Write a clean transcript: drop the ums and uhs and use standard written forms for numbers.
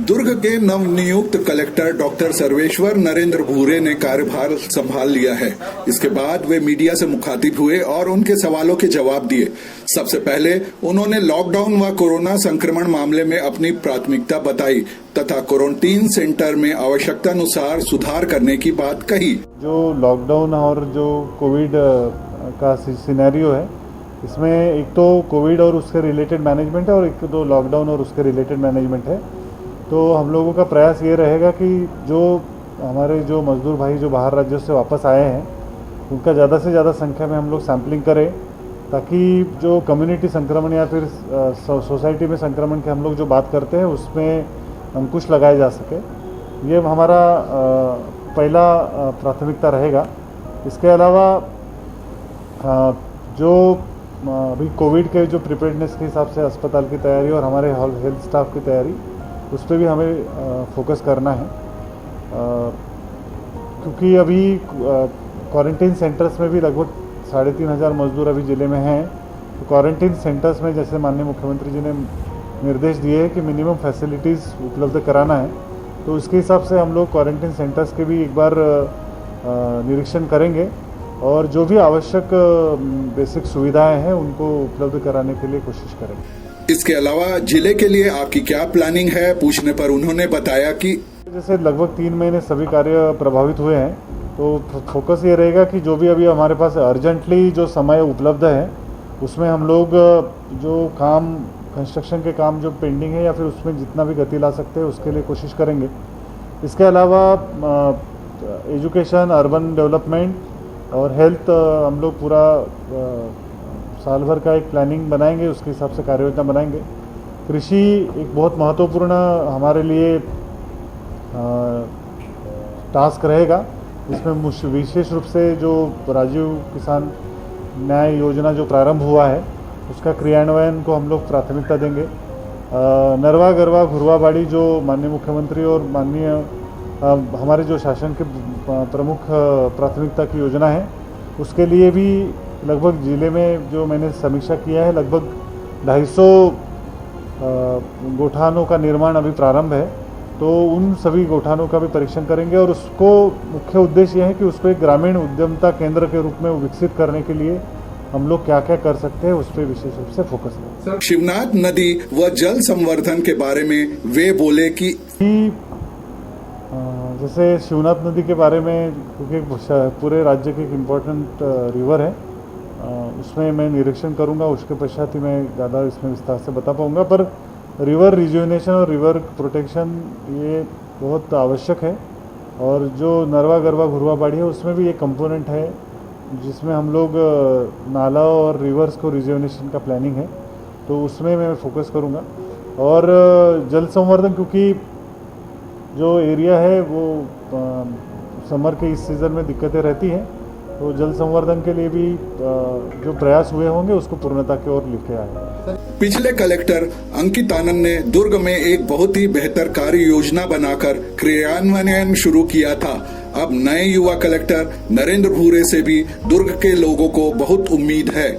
दुर्ग के नवनियुक्त collector doctor Sarveshwar Narendra भूरे ने कार्यभार संभाल लिया है। इसके बाद वे मीडिया से मुखातिब हुए और उनके सवालों के जवाब दिए। सबसे पहले उन्होंने लॉकडाउन व कोरोना संक्रमण मामले में अपनी प्राथमिकता बताई तथा क्वारंटीन सेंटर में आवश्यकता अनुसार सुधार करने की बात कही। जो लॉकडाउन और जो कोविड का सिनेरियो है, इसमें एक तो कोविड और उसके रिलेटेड मैनेजमेंट है और एक तो लॉकडाउन और उसके रिलेटेड मैनेजमेंट है। तो हम लोगों का प्रयास ये रहेगा कि जो हमारे जो मजदूर भाई जो बाहर राज्यों से वापस आए हैं, उनका ज़्यादा से ज़्यादा संख्या में हम लोग सैम्पलिंग करें, ताकि जो कम्युनिटी संक्रमण या फिर सोसाइटी में संक्रमण की हम लोग जो बात करते हैं उसमें अंकुश लगाया जा सके। ये हमारा पहला प्राथमिकता रहेगा। इसके अलावा जो अभी कोविड के जो प्रिपेयर्डनेस के हिसाब से अस्पताल की तैयारी और हमारे हेल्थ स्टाफ की तैयारी, उस पर भी हमें फोकस करना है, क्योंकि अभी क्वारंटीन सेंटर्स में भी लगभग 3,500 मजदूर अभी ज़िले में हैं। तो क्वारंटीन सेंटर्स में जैसे माननीय मुख्यमंत्री जी ने निर्देश दिए हैं कि मिनिमम फैसिलिटीज़ उपलब्ध कराना है, तो उसके हिसाब से हम लोग क्वारंटीन सेंटर्स के भी एक बार निरीक्षण करेंगे और जो भी आवश्यक बेसिक सुविधाएं हैं उनको उपलब्ध कराने के लिए कोशिश करेंगे। इसके अलावा जिले के लिए आपकी क्या प्लानिंग है पूछने पर उन्होंने बताया कि जैसे लगभग 3 महीने सभी कार्य प्रभावित हुए हैं, तो फोकस ये रहेगा कि जो भी अभी हमारे पास अर्जेंटली जो समय उपलब्ध है उसमें हम लोग जो काम कंस्ट्रक्शन के काम जो पेंडिंग है या फिर उसमें जितना भी गति ला सकते हैं उसके लिए कोशिश करेंगे। इसके अलावा एजुकेशन, अर्बन डेवलपमेंट और हेल्थ हम लोग पूरा साल भर का एक प्लानिंग बनाएंगे, उसके हिसाब से कार्य योजना बनाएंगे। कृषि एक बहुत महत्वपूर्ण हमारे लिए टास्क रहेगा। इसमें विशेष रूप से जो राजीव किसान न्याय योजना जो प्रारंभ हुआ है उसका क्रियान्वयन को हम लोग प्राथमिकता देंगे। नरवा गरवा घुरवा बाड़ी जो माननीय मुख्यमंत्री और माननीय हमारे जो शासन के प्रमुख प्राथमिकता की योजना है, उसके लिए भी लगभग ज़िले में जो मैंने समीक्षा किया है, लगभग 250 गोठानों का निर्माण अभी प्रारंभ है। तो उन सभी गोठानों का भी परीक्षण करेंगे और उसको मुख्य उद्देश्य यह है कि उसको एक ग्रामीण उद्यमता केंद्र के रूप में विकसित करने के लिए हम लोग क्या क्या कर सकते हैं उस पर विशेष रूप से फोकस करें। शिवनाथ नदी व जल संवर्धन के बारे में वे बोले कि जैसे शिवनाथ नदी के बारे में, क्योंकि पूरे राज्य की एक इम्पोर्टेंट रिवर है, उसमें मैं निरीक्षण करूंगा, उसके पश्चात ही मैं ज़्यादा इसमें विस्तार से बता पाऊंगा। पर रिवर रिजुविनेशन और रिवर प्रोटेक्शन ये बहुत आवश्यक है। और जो नरवा गरवा घुरवा बाड़ी है उसमें भी एक कंपोनेंट है जिसमें हम लोग नाला और रिवर्स को रिजुविनेशन का प्लानिंग है, तो उसमें मैं फोकस करूंगा। और जल संवर्धन, क्योंकि जो एरिया है वो समर के इस सीज़न में दिक्कतें रहती हैं, तो जल संवर्धन के लिए भी जो प्रयास हुए होंगे उसको पूर्णता की ओर लेके आए। पिछले कलेक्टर अंकित आनंद ने दुर्ग में एक बहुत ही बेहतर कार्य योजना बनाकर क्रियान्वयन शुरू किया था। अब नए युवा कलेक्टर नरेंद्र भूरे से भी दुर्ग के लोगों को बहुत उम्मीद है।